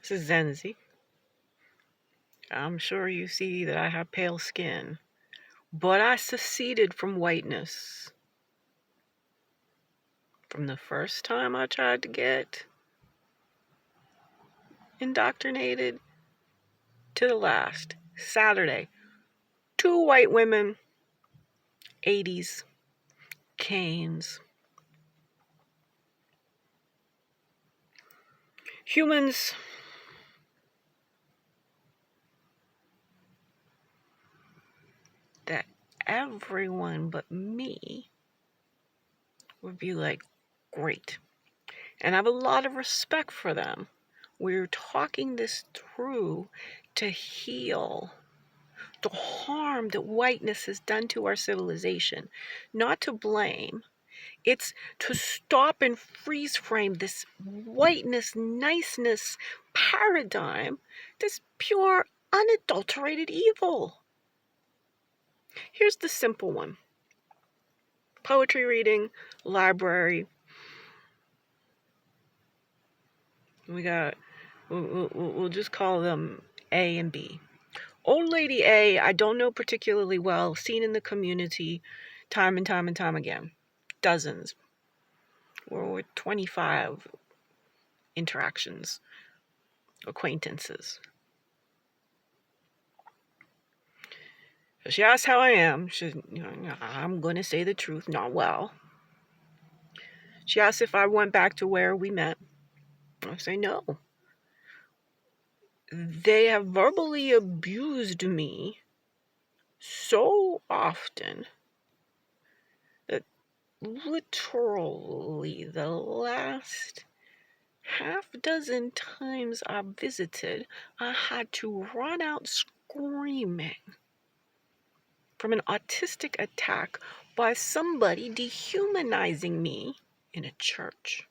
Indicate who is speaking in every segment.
Speaker 1: This is Zenzi. I'm sure you see that I have pale skin, but I seceded from whiteness. From the first time I tried to get indoctrinated to the last. Saturday, 2 white women, 80s, canes. Humans that everyone but me would be like, great. And I have a lot of respect for them. We're talking this through to heal the harm that whiteness has done to our civilization. Not to blame. It's to stop and freeze frame this whiteness, niceness paradigm, this pure, unadulterated evil. Here's the simple one. Poetry reading, library. We'll just call them A and B. Old Lady A, I don't know particularly well, seen in the community time and time and time again. Dozens. Or 25 interactions, acquaintances. She asked how I am. I'm going to say the truth, not well. She asked if I went back to where we met. I say no. They have verbally abused me so often that literally the last half dozen times I visited, I had to run out screaming from an autistic attack by somebody dehumanizing me in a church.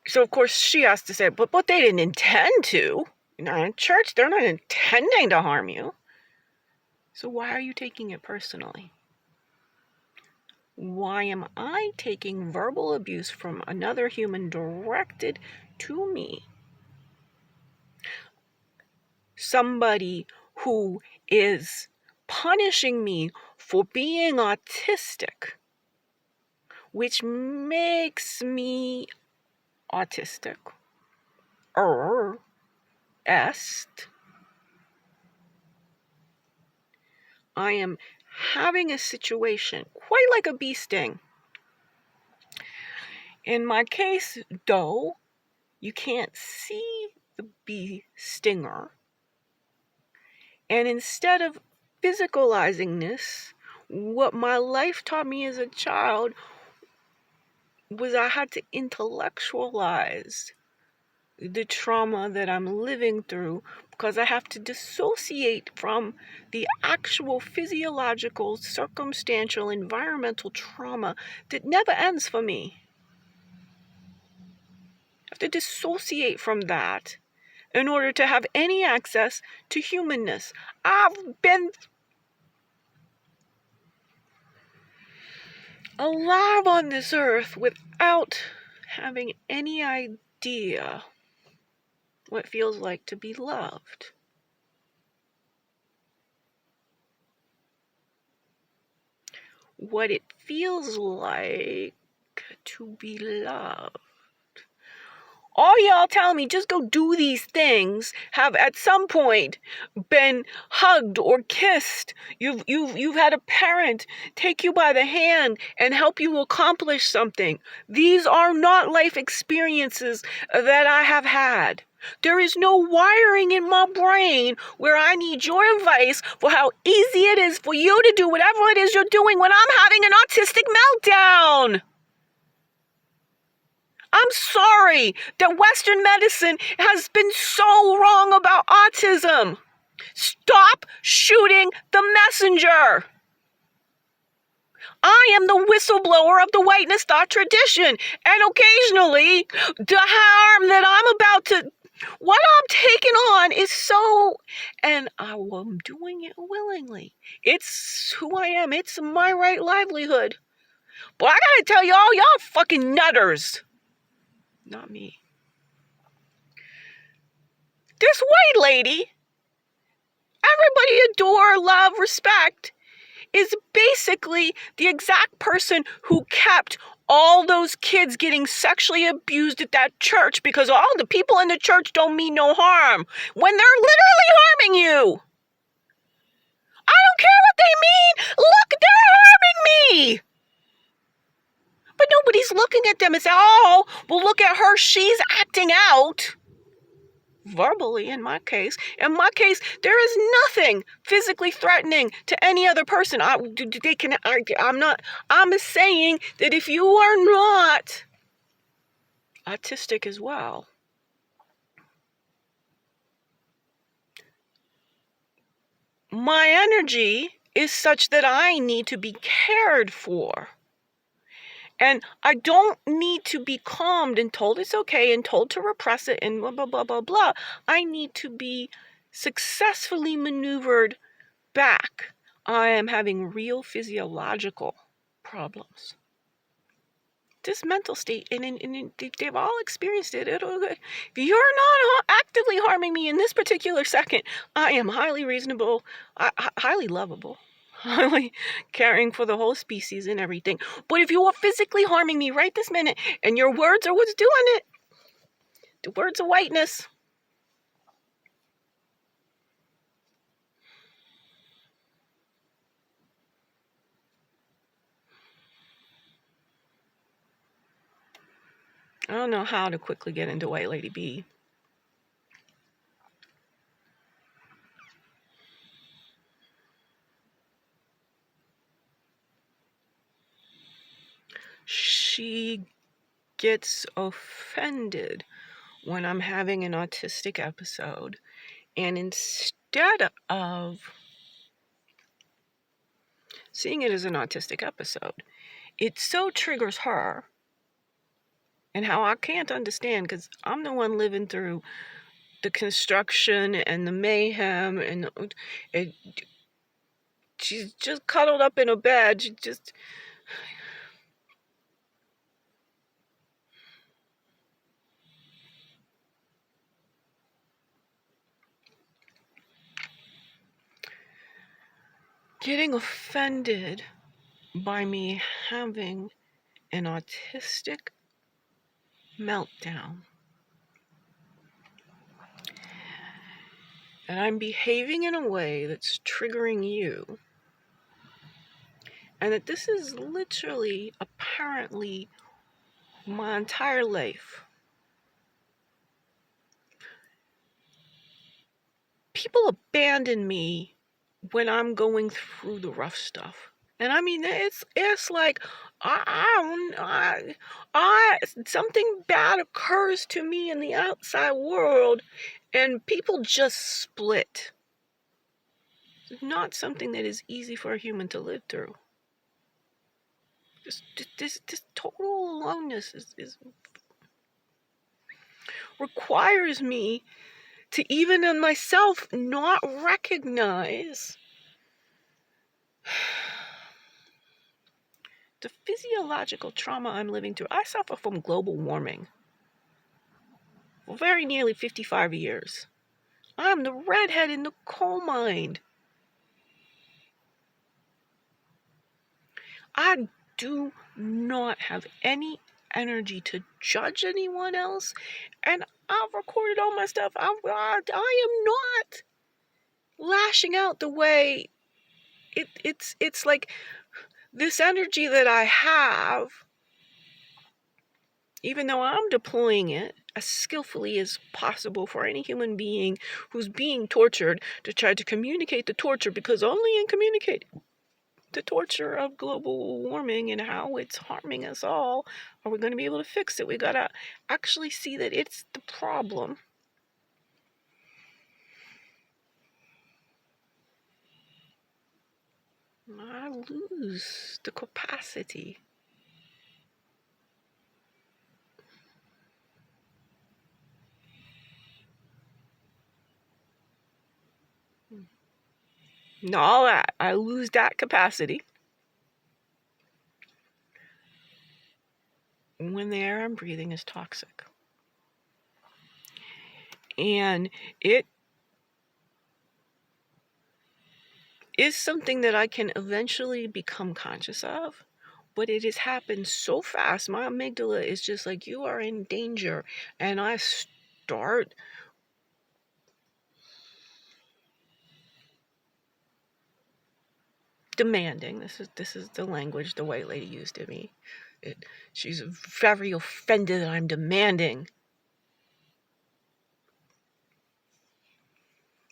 Speaker 1: So, of course, she has to say, but they didn't intend to. You're not in church. They're not intending to harm you. So why are you taking it personally? Why am I taking verbal abuse from another human directed to me? Somebody who is punishing me for being autistic, which makes me autistic. I am having a situation quite like a bee sting. In my case, though, you can't see the bee stinger. And instead of physicalizing this, what my life taught me as a child was I had to intellectualize the trauma that I'm living through, because I have to dissociate from the actual physiological, circumstantial, environmental trauma that never ends for me. I have to dissociate from that in order to have any access to humanness. I've been alive on this earth without having any idea what it feels like to be loved. What it feels like to be loved. All y'all tell me, just go do these things, have at some point been hugged or kissed. You've had a parent take you by the hand and help you accomplish something. These are not life experiences that I have had. There is no wiring in my brain where I need your advice for how easy it is for you to do whatever it is you're doing when I'm having an autistic meltdown. I'm sorry that Western medicine has been so wrong about autism. Stop shooting the messenger. I am the whistleblower of the whiteness thought tradition, and occasionally the harm that I'm about to What I'm taking on is so, and I'm doing it willingly. It's who I am. It's my right livelihood. But I gotta tell y'all fucking nutters. Not me. This white lady, everybody adore, love, respect, is basically the exact person who kept all those kids getting sexually abused at that church because all the people in the church don't mean no harm when they're literally harming you. I don't care what they mean. Look, they're harming me. But nobody's looking at them and say, oh, well, look at her. She's acting out. Verbally, in my case. In my case, there is nothing physically threatening to any other person. I'm saying that if you are not autistic as well, my energy is such that I need to be cared for. And I don't need to be calmed and told it's okay and told to repress it and blah, blah, blah, blah, blah. I need to be successfully maneuvered back. I am having real physiological problems. This mental state, and they've all experienced it. If you're not actively harming me in this particular second, I am highly reasonable, highly lovable, highly caring for the whole species and everything. But if you are physically harming me right this minute, and your words are what's doing it, the words of whiteness, I don't know how to quickly get into White Lady B. She gets offended when I'm having an autistic episode, and instead of seeing it as an autistic episode, it so triggers her, and how I can't understand because I'm the one living through the construction and the mayhem, and she's just cuddled up in a bed. She just getting offended by me having an autistic meltdown. And I'm behaving in a way that's triggering you. And that this is literally, apparently, my entire life. People abandon me when I'm going through the rough stuff. And I mean, it's like, something bad occurs to me in the outside world, and people just split. It's not something that is easy for a human to live through. This total aloneness is requires me to, even in myself, not recognize the physiological trauma I'm living through. I suffer from global warming for very nearly 55 years. I'm the redhead in the coal mine. I do not have any energy to judge anyone else, and I've recorded all my stuff. I am not lashing out the way it's like this energy that I have, even though I'm deploying it as skillfully as possible for any human being who's being tortured to try to communicate the torture, because only in communicating the torture of global warming and how it's harming us all are we going to be able to fix it. We got to actually see that it's the problem. I lose the capacity and all that. I lose that capacity when the air I'm breathing is toxic. And it is something that I can eventually become conscious of, but it has happened so fast. My amygdala is just like, you are in danger. And I start demanding. This is the language the white lady used to me. She's very offended that I'm demanding.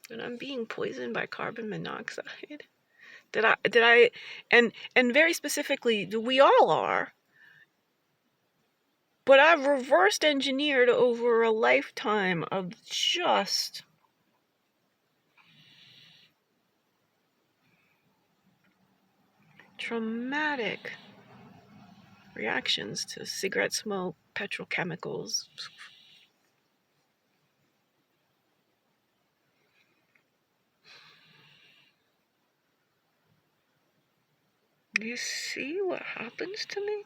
Speaker 1: And I'm being poisoned by carbon monoxide. And very specifically, we all are. But I've reversed engineered over a lifetime of just traumatic reactions to cigarette smoke, petrochemicals. You see what happens to me?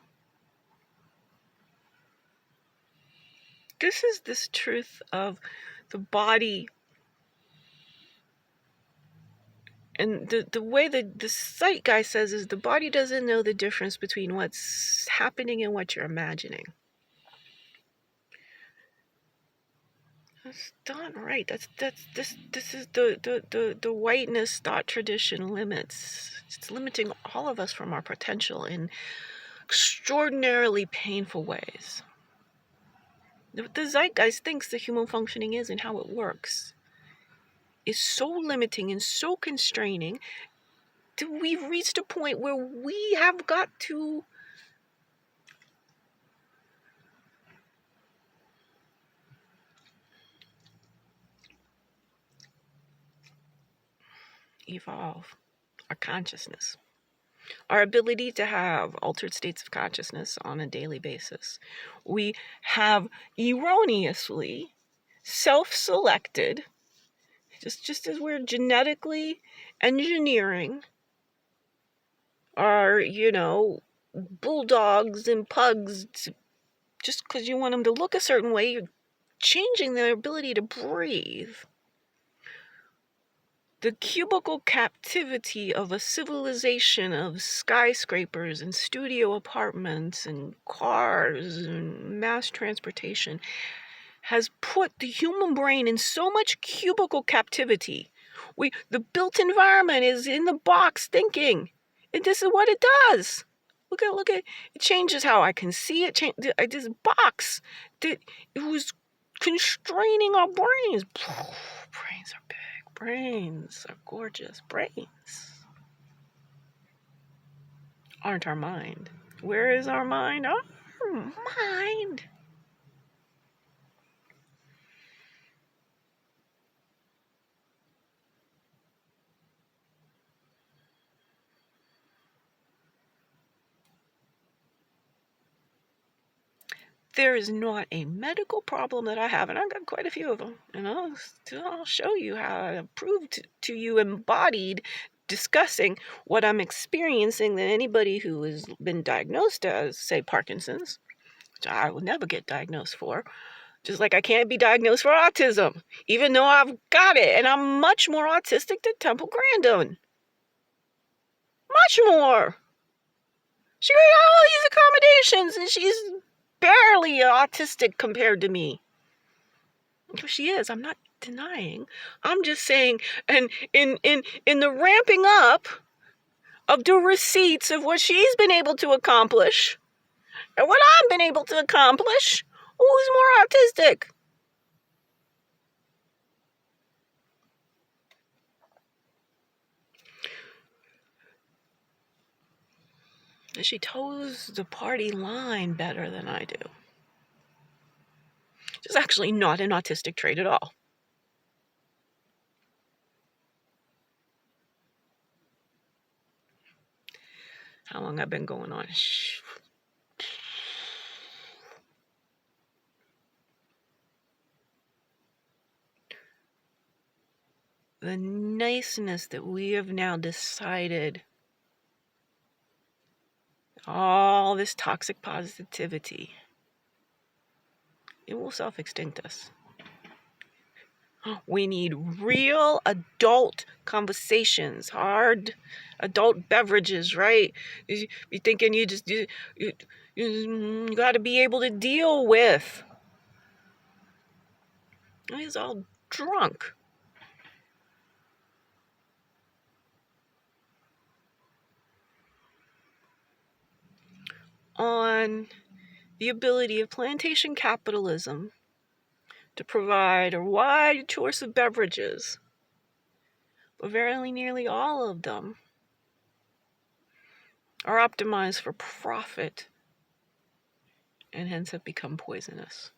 Speaker 1: This is this truth of the body. And the way that the sight guy says is the body doesn't know the difference between what's happening and what you're imagining. That's done right. This is the whiteness thought tradition limits. It's limiting all of us from our potential in extraordinarily painful ways. The zeitgeist thinks the human functioning is and how it works is so limiting and so constraining that we've reached a point where we have got to evolve our consciousness, our ability to have altered states of consciousness on a daily basis. We have erroneously self-selected, just as we're genetically engineering our, bulldogs and pugs just because you want them to look a certain way, you're changing their ability to breathe. The cubicle captivity of a civilization of skyscrapers and studio apartments and cars and mass transportation has put the human brain in so much cubicle captivity. The built environment is in the box thinking. And this is what it does. Look at it changes how I can see it. This box that it was constraining our brains. Brains are big. Brains are gorgeous. Brains aren't our mind. Where is our mind? Our mind. There is not a medical problem that I have, and I've got quite a few of them. And I'll show you how I prove to you embodied discussing what I'm experiencing than anybody who has been diagnosed as, say, Parkinson's, which I will never get diagnosed for. Just like I can't be diagnosed for autism, even though I've got it. And I'm much more autistic than Temple Grandin. Much more. She got all these accommodations, and she's barely autistic compared to me. She is. I'm not denying. I'm just saying, and in the ramping up of the receipts of what she's been able to accomplish and what I've been able to accomplish, who's more autistic? She toes the party line better than I do. It's actually not an autistic trait at all. How long I've been going on? the niceness that we have now decided, all this toxic positivity, it will self-extinct us. We need real adult conversations, hard adult beverages, right? You thinking you got to be able to deal with. He's all drunk. On the ability of plantation capitalism to provide a wide choice of beverages, but very nearly all of them are optimized for profit and hence have become poisonous.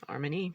Speaker 1: Harmony.